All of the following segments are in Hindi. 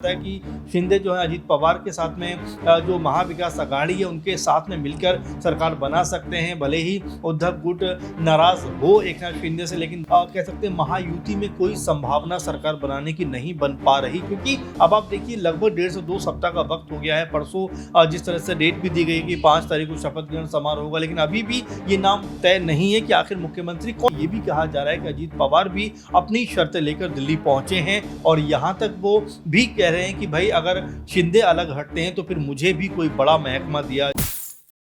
है कि शिंदे जो है अजीत पवार के साथ में जो महाविकास आघाड़ी है उनके साथ में मिलकर सरकार बना सकते हैं। भले ही उद्धव गुट नाराज हो एकनाथ शिंदे से, लेकिन कह सकते हैं महायुति में कोई संभावना सरकार बनाने की नहीं बन पा रही, क्योंकि अब आप देखिए लगभग 1.5 से 2 सप्ताह का वक्त हो गया है। परसों जिस तरह से डेट भी दी गई कि 5 तारीख को शपथ ग्रहण समारोह होगा, लेकिन अभी भी ये नाम तय नहीं है कि आखिर मुख्यमंत्री कौन। ये भी कहा जा रहा है कि अजीत पवार भी अपनी शर्तें लेकर दिल्ली पहुंचे हैं और यहाँ तक वो भी कह रहे हैं कि भाई अगर शिंदे अलग हटते हैं तो फिर मुझे भी कोई बड़ा महकमा दिया।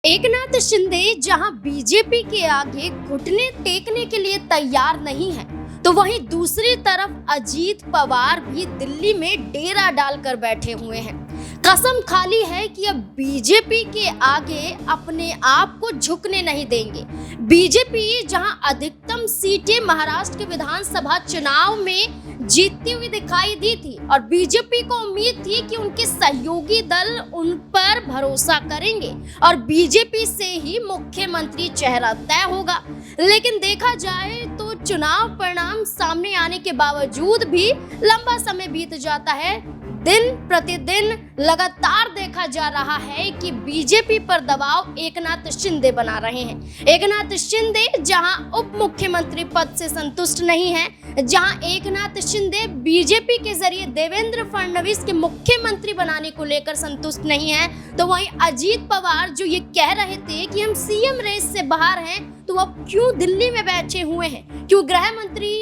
एकनाथ शिंदे जहां बीजेपी के आगे घुटने टेकने के लिए तैयार नहीं है, तो वहीं दूसरी तरफ अजीत पवार भी दिल्ली में डेरा डालकर बैठे हुए हैं। कसम खाली है कि अब बीजेपी के आगे अपने आप को झुकने नहीं देंगे। बीजेपी जहां अधिकतम सीटें महाराष्ट्र के विधानसभा चुनाव में जीतती हुई दिखाई दी थी और बीजेपी को उम्मीद थी कि उनके सहयोगी दल उन पर भरोसा करेंगे और बीजेपी से ही मुख्यमंत्री चेहरा तय होगा, लेकिन देखा जाए तो चुनाव परिणाम सामने आने के बावजूद भी लंबा समय बीत जाता है। दिन प्रतिदिन लगातार देखा जा रहा है कि बीजेपी पर दबाव एकनाथ शिंदे बना रहे हैं। एकनाथ शिंदे जहां उप मुख्यमंत्री पद से संतुष्ट नहीं है, जहां एकनाथ शिंदे बीजेपी के जरिए देवेंद्र फडणवीस के मुख्यमंत्री बनाने को लेकर संतुष्ट नहीं है, तो वहीं अजीत पवार जो ये कह रहे थे कि हम सीएम रेस से बाहर हैं, तो अब क्यों दिल्ली में बैठे हुए हैं, क्यों गृह मंत्री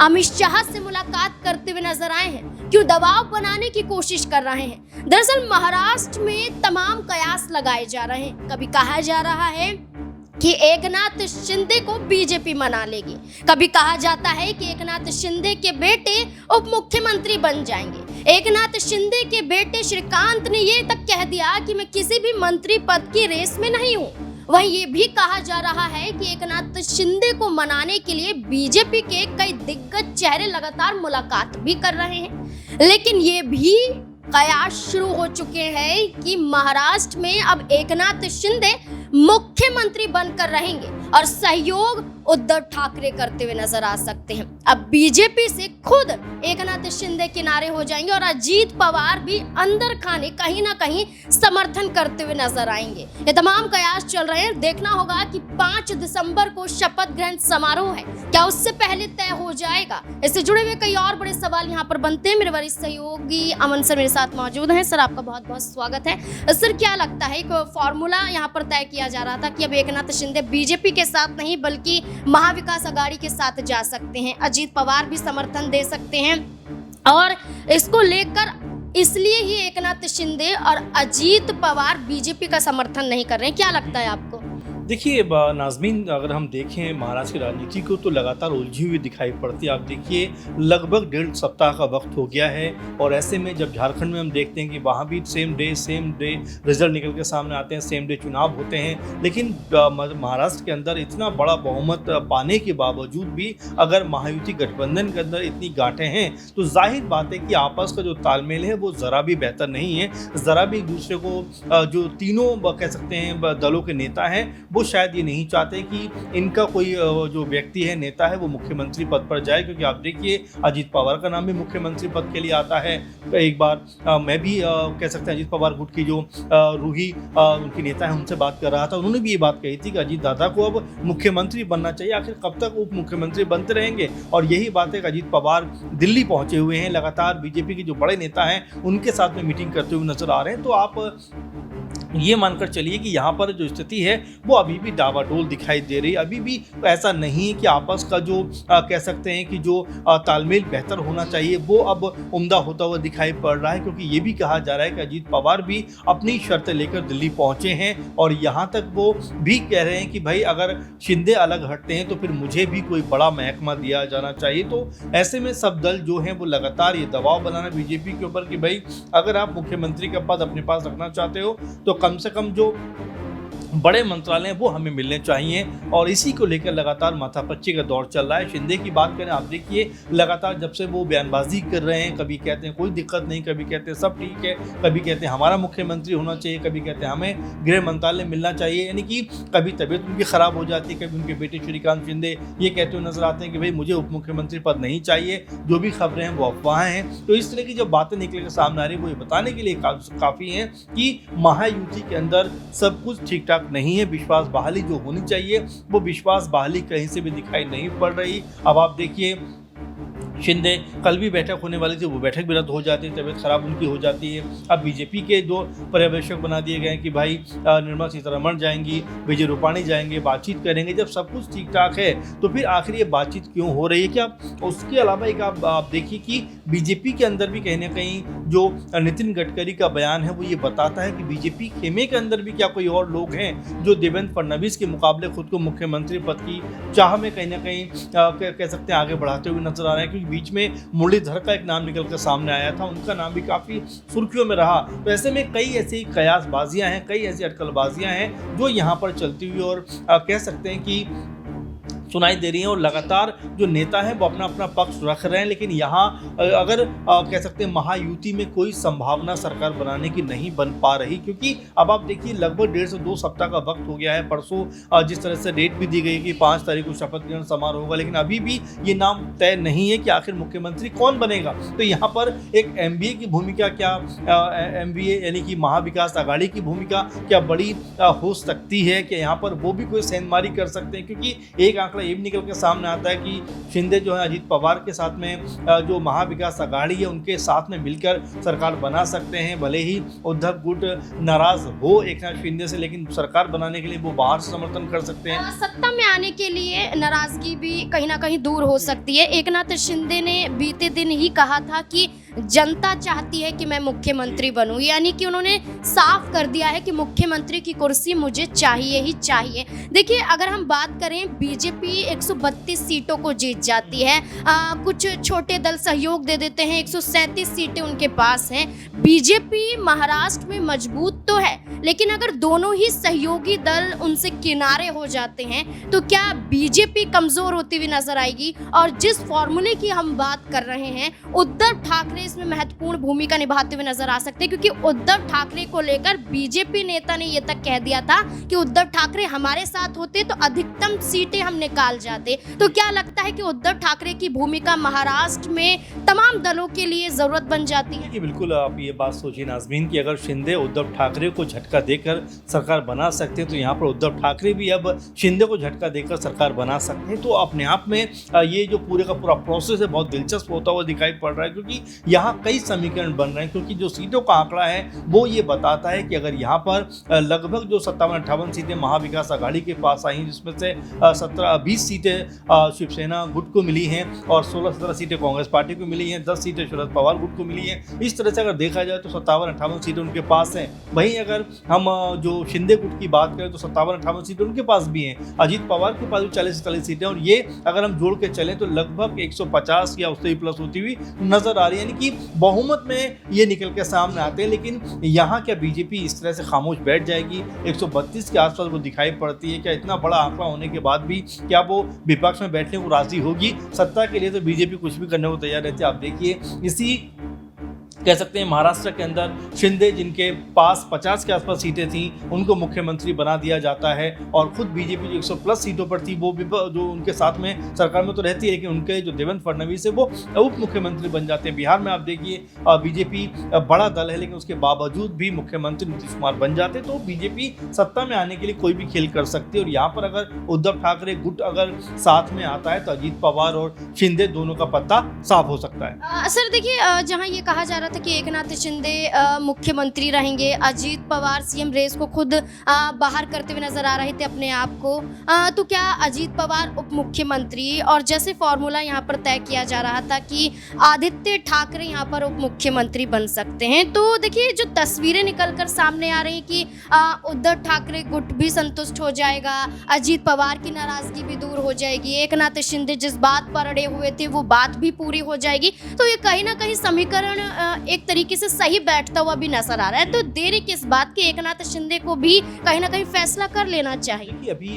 अमित शाह से मुलाकात करते हुए नजर आए हैं, क्यों दबाव बनाने की कोशिश कर रहे हैं। दरअसल महाराष्ट्र में तमाम कयास लगाए जा रहे हैं। कभी कहा जा रहा है कि एकनाथ शिंदे को बीजेपी मना लेगी, कभी कहा जाता है कि एकनाथ शिंदे के बेटे उप मुख्यमंत्री बन जाएंगे। एकनाथ शिंदे के बेटे श्रीकांत ने ये तक कह दिया कि मैं किसी भी मंत्री पद की रेस में नहीं हूँ। वहीं ये भी कहा जा रहा है कि एकनाथ शिंदे को मनाने के लिए बीजेपी के कई दिग्गज चेहरे लगातार मुलाकात भी कर रहे हैं, लेकिन ये भी कयास शुरू हो चुके हैं कि महाराष्ट्र में अब एकनाथ शिंदे मुख्यमंत्री बनकर रहेंगे और सहयोग उद्धव ठाकरे करते हुए नजर आ सकते हैं। अब बीजेपी से खुद एकनाथ शिंदे किनारे हो जाएंगे और अजीत पवार भी अंदर खाने कहीं ना कहीं समर्थन करते हुए नजर आएंगे। ये तमाम कयास चल रहे हैं। देखना होगा कि 5 दिसंबर को शपथ ग्रहण समारोह है, क्या उससे पहले तय हो जाएगा। इससे जुड़े हुए कई और बड़े सवाल यहाँ पर बनते हैं। मेरे वरिष्ठ सहयोगी अमन सर मेरे साथ मौजूद हैं। सर आपका बहुत बहुत स्वागत है। सर क्या लगता है, एक फॉर्मूला यहाँ पर तय किया जा रहा था कि अब एकनाथ शिंदे बीजेपी के साथ नहीं बल्कि महाविकास आघाड़ी के साथ जा सकते हैं, अजीत पवार भी समर्थन दे सकते हैं, और इसको लेकर इसलिए ही एकनाथ शिंदे और अजीत पवार बीजेपी का समर्थन नहीं कर रहे हैं। क्या लगता है आपको? देखिए नाज़मीन, अगर हम देखें महाराष्ट्र की राजनीति को तो लगातार उलझी हुई दिखाई पड़ती है। आप देखिए लगभग 1.5 सप्ताह का वक्त हो गया है और ऐसे में जब झारखंड में हम देखते हैं कि वहाँ भी सेम डे रिजल्ट निकल के सामने आते हैं, सेम डे चुनाव होते हैं, लेकिन महाराष्ट्र के अंदर इतना बड़ा बहुमत पाने के बावजूद भी अगर महायुति गठबंधन के अंदर इतनी गांठें हैं तो जाहिर बात है कि आपस का जो तालमेल है वो ज़रा भी बेहतर नहीं है। ज़रा भी एक दूसरे को जो तीनों कह सकते हैं दलों के नेता हैं वो शायद ये नहीं चाहते कि इनका कोई जो व्यक्ति है, नेता है, वो मुख्यमंत्री पद पर जाए, क्योंकि आप देखिए अजीत पवार का नाम भी मुख्यमंत्री पद के लिए आता है। एक बार मैं भी कह सकते हैं अजीत पवार गुट की जो रूही उनकी नेता है उनसे बात कर रहा था, उन्होंने भी ये बात कही थी कि अजीत दादा को अब मुख्यमंत्री बनना चाहिए, आखिर कब तक उप मुख्यमंत्री बनते रहेंगे। और यही बात है कि अजीत पवार दिल्ली पहुंचे हुए हैं, लगातार बीजेपी के जो बड़े नेता हैं उनके साथ में मीटिंग करते हुए नजर आ रहे हैं। तो आप ये मानकर चलिए कि यहाँ पर जो स्थिति है वो अभी भी डावाडोल दिखाई दे रही है। अभी भी ऐसा नहीं है कि आपस का जो कह सकते हैं कि जो तालमेल बेहतर होना चाहिए वो अब उम्दा होता हुआ दिखाई पड़ रहा है, क्योंकि ये भी कहा जा रहा है कि अजीत पवार भी अपनी शर्तें लेकर दिल्ली पहुंचे हैं और यहाँ तक वो भी कह रहे हैं कि भाई अगर शिंदे अलग हटते हैं तो फिर मुझे भी कोई बड़ा महकमा दिया जाना चाहिए। तो ऐसे में सब दल जो हैं वो लगातार ये दबाव बनाना बीजेपी के ऊपर कि भाई अगर आप मुख्यमंत्री का पद अपने पास रखना चाहते हो तो कम से कम जो बड़े मंत्रालय हैं वो हमें मिलने चाहिए और इसी को लेकर लगातार माथापच्ची का दौर चल रहा है। शिंदे की बात करें, आप देखिए लगातार जब से वो बयानबाजी कर रहे हैं, कभी कहते हैं कोई दिक्कत नहीं, कभी कहते हैं सब ठीक है, कभी कहते हैं हमारा मुख्यमंत्री होना चाहिए, कभी कहते हैं हमें गृह मंत्रालय मिलना चाहिए। यानी कि कभी तबीयत उनकी खराब हो जाती है, कभी उनके बेटे श्रीकांत शिंदे ये कहते हुए नजर आते हैं कि भाई मुझे उप मुख्यमंत्री पद नहीं चाहिए, जो भी खबरें हैं वो अफवाहें हैं। तो इस तरह की जब बातें निकल के सामने आ रही है वो ये बताने के लिए काफ़ी हैं कि महायुति के अंदर सब कुछ ठीक ठाक नहीं है। विश्वास बहाली जो होनी चाहिए वो विश्वास बहाली कहीं से भी दिखाई नहीं पड़ रही। अब आप देखिए शिंदे कल भी बैठक होने वाली थी, वो बैठक भी रद्द हो जाती है, तबीयत खराब उनकी हो जाती है। अब बीजेपी के 2 पर्यवेक्षक बना दिए गए हैं कि भाई निर्मला सीतारमण जाएंगी, विजय रूपाणी जाएंगे, बातचीत करेंगे। जब सब कुछ ठीक ठाक है तो फिर आखिर ये बातचीत क्यों हो रही है? क्या उसके अलावा एक आप देखिए कि बीजेपी के अंदर भी कहीं ना कहीं जो नितिन गडकरी का बयान है वो ये बताता है कि बीजेपी खेमे के अंदर भी क्या कोई और लोग हैं जो देवेंद्र फडणवीस के मुकाबले खुद को मुख्यमंत्री पद की चाह में कहीं ना कहीं कह सकते हैं आगे बढ़ाते हुए नजर आ रहे हैं। क्योंकि बीच में मुरलीधर का एक नाम निकल कर सामने आया था, उनका नाम भी काफ़ी सुर्खियों में रहा। तो ऐसे में कई ऐसी कयासबाजियां हैं, कई ऐसी अटकलबाजियां हैं जो यहाँ पर चलती हुई और कह सकते हैं कि सुनाई दे रही हैं। और लगातार जो नेता हैं वो अपना अपना पक्ष रख रहे हैं, लेकिन यहाँ अगर कह सकते हैं महायुति में कोई संभावना सरकार बनाने की नहीं बन पा रही। क्योंकि अब आप देखिए लगभग 1.5 से 2 सप्ताह का वक्त हो गया है। परसों जिस तरह से डेट भी दी गई कि 5 तारीख को शपथ ग्रहण समारोह होगा, लेकिन अभी भी ये नाम तय नहीं है कि आखिर मुख्यमंत्री कौन बनेगा। तो यहाँ पर एक MVA की भूमिका क्या, MVA यानी कि महाविकास आघाड़ी की भूमिका क्या बड़ी हो सकती है कि यहाँ पर वो भी कोई सेंधमारी कर सकते हैं। क्योंकि एक आंकड़ा ये भी निकल के सामने आता है कि शिंदे जो है अजीत पवार के साथ में जो महाविकास आघाड़ी है उनके साथ में मिलकर सरकार बना सकते हैं। भले ही उद्धव गुट नाराज हो एकनाथ शिंदे से, लेकिन सरकार बनाने के लिए वो बाहर से समर्थन कर सकते हैं। सत्ता में आने के लिए नाराजगी भी कहीं ना कहीं दूर हो सकती है। एकनाथ शिंदे ने बीते दिन ही कहा था कि जनता चाहती है कि मैं मुख्यमंत्री बनूं, यानी कि उन्होंने साफ कर दिया है कि मुख्यमंत्री की कुर्सी मुझे चाहिए ही चाहिए। देखिए अगर हम बात करें, बीजेपी 132 सीटों को जीत जाती है, कुछ छोटे दल सहयोग दे देते हैं, 137 सीटें उनके पास हैं। बीजेपी महाराष्ट्र में मजबूत तो है, लेकिन अगर दोनों ही सहयोगी दल उनसे किनारे हो जाते हैं तो क्या बीजेपी कमजोर होती हुई नजर आएगी? और जिस फॉर्मूले की हम बात कर रहे हैं, उद्धव ठाकरे इसमें महत्वपूर्ण भूमिका निभाते हुए नजर आ सकते हैं। क्योंकि उद्धव ठाकरे को लेकर बीजेपी नेता ने यह तक कह दिया था कि उद्धव ठाकरे हमारे साथ होते तो अधिकतम सीटें हम निकाल जाते। तो क्या लगता है कि उद्धव ठाकरे की भूमिका महाराष्ट्र में तमाम दलों के लिए जरूरत बन जाती है? कि बिल्कुल आप ये बात सोचिए नाज़मीन कि अगर शिंदे उद्धव ठाकरे को झटका देकर सरकार बना सकते हैं तो यहाँ पर उद्धव ठाकरे भी अब शिंदे को झटका देकर सरकार बना सकते हैं। तो अपने आप में ये जो पूरे का पूरा प्रोसेस है बहुत दिलचस्प होता हुआ दिखाई पड़ रहा है। क्योंकि यहाँ कई समीकरण बन रहे हैं। क्योंकि जो सीटों का आंकड़ा है वो ये बताता है कि अगर यहाँ पर लगभग जो 57-58 सीटें महाविकास आघाड़ी के पास आई हैं, जिसमें से 17-20 सीटें शिवसेना गुट को मिली हैं और 16-17 सीटें कांग्रेस पार्टी को मिली हैं, 10 सीटें शरद पवार गुट को मिली हैं। इस तरह से अगर देखा जाए तो 57-58 सीटें उनके पास हैं। वहीं अगर हम जो शिंदे गुट की बात करें तो 57-58 सीटें उनके पास भी हैं। अजीत पवार के पास भी 40-40 सीटें, और ये अगर हम जोड़ के चलें तो लगभग 150 या उससे भी प्लस होती हुई नजर आ रही है। यानी कि बहुमत में ये निकल के सामने आते हैं। लेकिन यहाँ क्या बीजेपी इस तरह से खामोश बैठ जाएगी? 132 के आसपास वो दिखाई पड़ती है। क्या इतना बड़ा आंकड़ा होने के बाद भी क्या वो विपक्ष में बैठने को राजी होगी? सत्ता के लिए तो बीजेपी कुछ भी करने को तैयार रहती है। आप देखिए इसी कह सकते हैं महाराष्ट्र के अंदर शिंदे जिनके पास 50 के आसपास सीटें थीं उनको मुख्यमंत्री बना दिया जाता है। और खुद बीजेपी जो 100 प्लस सीटों पर थी वो भी जो उनके साथ में सरकार में तो रहती है, लेकिन उनके जो देवेंद्र फडणवीस है वो उप मुख्यमंत्री बन जाते हैं। बिहार में आप देखिए बीजेपी बड़ा दल है, लेकिन उसके बावजूद भी मुख्यमंत्री नीतीश कुमार बन जाते। तो बीजेपी सत्ता में आने के लिए कोई भी खेल कर सकती है। और यहाँ पर अगर उद्धव ठाकरे गुट अगर साथ में आता है तो अजीत पवार और शिंदे दोनों का पत्ता साफ हो सकता है। सर देखिए, जहाँ ये कहा जा रहा था कि एकनाथ शिंदे मुख्यमंत्री रहेंगे, अजीत पवार सीएम रेस को खुद बाहर करते हुए नजर आ रहे थे अपने आप को, तो क्या अजीत पवार उप मुख्यमंत्री, और जैसे फॉर्मूला यहाँ पर तय किया जा रहा था कि आदित्य ठाकरे यहाँ पर उप मुख्यमंत्री बन सकते हैं, तो देखिए जो तस्वीरें निकलकर सामने आ रही हैं कि उद्धव ठाकरे गुट भी संतुष्ट हो जाएगा, अजीत पवार की नाराजगी भी दूर हो जाएगी, एकनाथ शिंदे जिस बात पर अड़े हुए थे वो बात भी पूरी हो जाएगी। तो ये कहीं ना कहीं समीकरण एक तरीके से सही बैठता हुआ भी नजर आ रहा है। तो देरी किस बात की, एकनाथ शिंदे को भी कहीं ना कहीं फैसला कर लेना चाहिए। देखिए अभी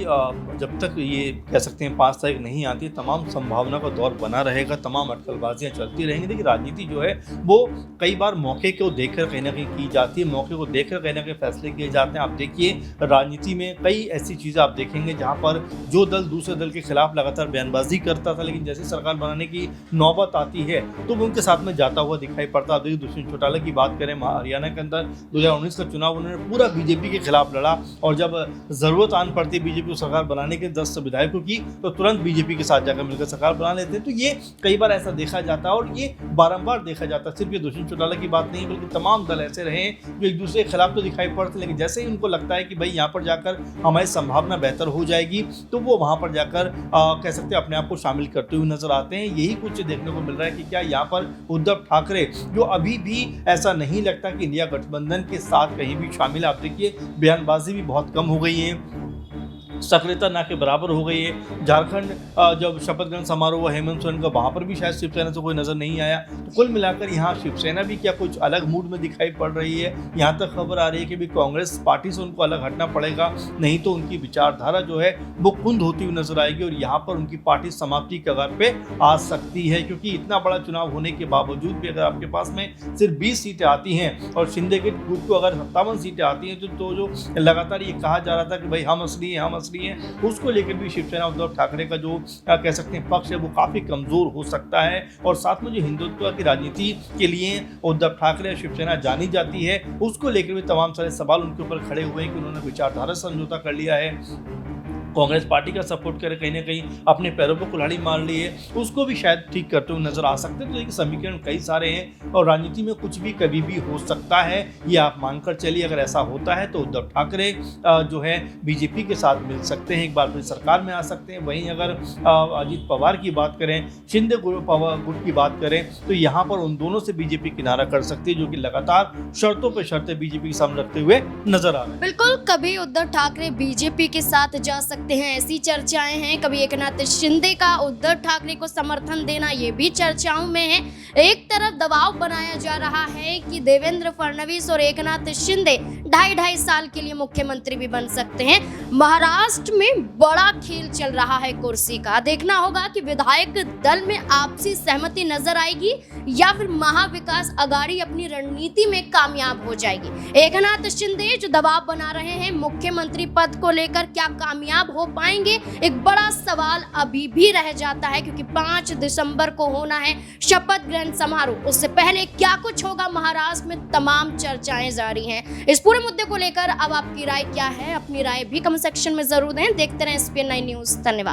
जब तक ये कह सकते हैं 5 तारीख नहीं आती, तमाम संभावना का दौर बना रहेगा, तमाम अटकलबाजियां चलती रहेंगी। देखिए राजनीति जो है वो कई बार मौके को देखकर कहीं ना कहीं की जाती है, मौके को देखकर कहीं ना कहीं फैसले किए जाते हैं। आप देखिए राजनीति में कई ऐसी चीज़ें आप देखेंगे जहाँ पर जो दल दूसरे दल के खिलाफ लगातार बयानबाजी करता था, लेकिन जैसे सरकार बनाने की नौबत आती है तो वो उनके साथ में जाता हुआ दिखाई पड़ता। आप देखिए दुष्यंत चौटाला की बात करें, हरियाणा के अंदर 2019 का चुनाव उन्होंने पूरा बीजेपी के खिलाफ लड़ा, और जब जरूरत आन पड़ती है बीजेपी को सरकार बनाने के 10 विधायकों की, तो तुरंत बीजेपी के साथ जाकर मिलकर सरकार बना लेते हैं। तो ये कई बार ऐसा देखा जाता है और ये बारंबार देखा जाता है। सिर्फ ये दुष्यंत चौटाला की बात नहीं, बल्कि तमाम दल ऐसे रहे जो एक दूसरे के खिलाफ तो दिखाई पड़ते, लेकिन जैसे ही उनको लगता है कि भाई यहाँ पर जाकर हमारी संभावना बेहतर हो जाएगी, तो वो वहाँ पर जाकर कह सकते हैं अपने आप को शामिल करते हुए नजर आते हैं। यही कुछ देखने को मिल रहा है कि क्या यहाँ पर उद्धव ठाकरे, जो अभी भी ऐसा नहीं लगता कि इंडिया गठबंधन के साथ कहीं भी शामिल, आप देखिए बयानबाजी भी बहुत कम हो गई है, सक्रियता ना के बराबर हो गई है। झारखंड जब शपथ ग्रहण समारोह हुआ हेमंत सोरेन का, वहाँ पर भी शायद शिवसेना से कोई नजर नहीं आया। तो कुल मिलाकर यहाँ शिवसेना भी क्या कुछ अलग मूड में दिखाई पड़ रही है। यहाँ तक खबर आ रही है कि भी कांग्रेस पार्टी से उनको अलग हटना पड़ेगा, नहीं तो उनकी विचारधारा जो है वो कुंद होती हुई नजर आएगी और यहाँ पर उनकी पार्टी समाप्ति के कगार पे आ सकती है। क्योंकि इतना बड़ा चुनाव होने के बावजूद भी अगर आपके पास में सिर्फ 20 सीटें आती हैं और शिंदे के गुट को अगर 57 सीटें आती हैं, तो जो लगातार ये कहा जा रहा था कि भाई हम असली हैं, हम असली हैं, उसको लेकर भी शिवसेना उद्धव ठाकरे का जो कह सकते हैं पक्ष है वो काफी कमजोर हो सकता है। और साथ में जो हिंदुत्व की राजनीति के लिए उद्धव ठाकरे और शिवसेना जानी जाती है, उसको लेकर भी तमाम सारे सवाल उनके ऊपर खड़े हुए हैं कि उन्होंने विचारधारा समझौता कर लिया है, कांग्रेस पार्टी का सपोर्ट करे, कहीं ना कहीं अपने पैरों पर कुल्हाड़ी मार ली है, उसको भी शायद ठीक करते हुए नजर आ सकते हैं। तो देखिए समीकरण कई सारे हैं और राजनीति में कुछ भी कभी भी हो सकता है, ये आप मानकर चलिए। अगर ऐसा होता है तो उद्धव ठाकरे जो है बीजेपी के साथ मिल सकते हैं, एक बार फिर सरकार में आ सकते हैं। वहीं अगर अजीत पवार की बात करें, शिंदे गुट की बात करें, तो यहाँ पर उन दोनों से बीजेपी किनारा कर सकती है, जो कि लगातार शर्तों पर शर्तें बीजेपी के सामने रखते हुए नजर आ रहे हैं। बिल्कुल, कभी उद्धव ठाकरे बीजेपी के साथ जा सकते हैं, ऐसी चर्चाएं हैं। कभी एकनाथ शिंदे का उद्धव ठाकरे को समर्थन देना, ये भी चर्चाओं में है। एक तरफ दबाव बनाया जा रहा है कि देवेंद्र फडणवीस और एकनाथ शिंदे 2.5 साल के लिए मुख्यमंत्री भी बन सकते हैं। महाराष्ट्र में बड़ा खेल चल रहा है कुर्सी का। देखना होगा कि विधायक दल में आपसी सहमति नजर आएगी या फिर महाविकास अघाड़ी अपनी रणनीति में कामयाब हो जाएगी। एकनाथ शिंदे जो दबाव बना रहे हैं मुख्यमंत्री पद को लेकर, क्या कामयाब हो पाएंगे, एक बड़ा सवाल अभी भी रह जाता है। क्योंकि 5 दिसंबर को होना है शपथ ग्रहण समारोह, उससे पहले क्या कुछ होगा महाराष्ट्र में, तमाम चर्चाएं जारी हैं। इस पूरे मुद्दे को लेकर अब आपकी राय क्या है? अपनी राय भी कमेंट सेक्शन में जरूर दें। देखते रहें SPN9 न्यूज़। धन्यवाद।